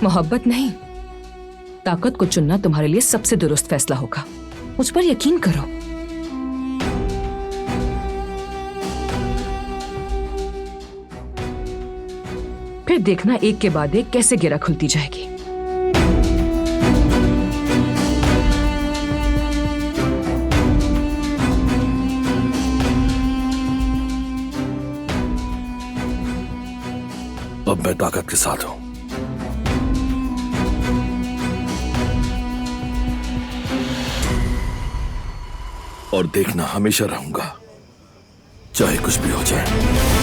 मोहब्बत नहीं, ताकत को चुनना तुम्हारे लिए सबसे दुरुस्त फैसला होगा। मुझ पर यकीन करो। फिर देखना एक के बाद एक कैसे गिरा खुलती जाएगी। अब मैं ताकत के साथ हूं। और देखना हमेशा रहूंगा, चाहे कुछ भी हो जाए।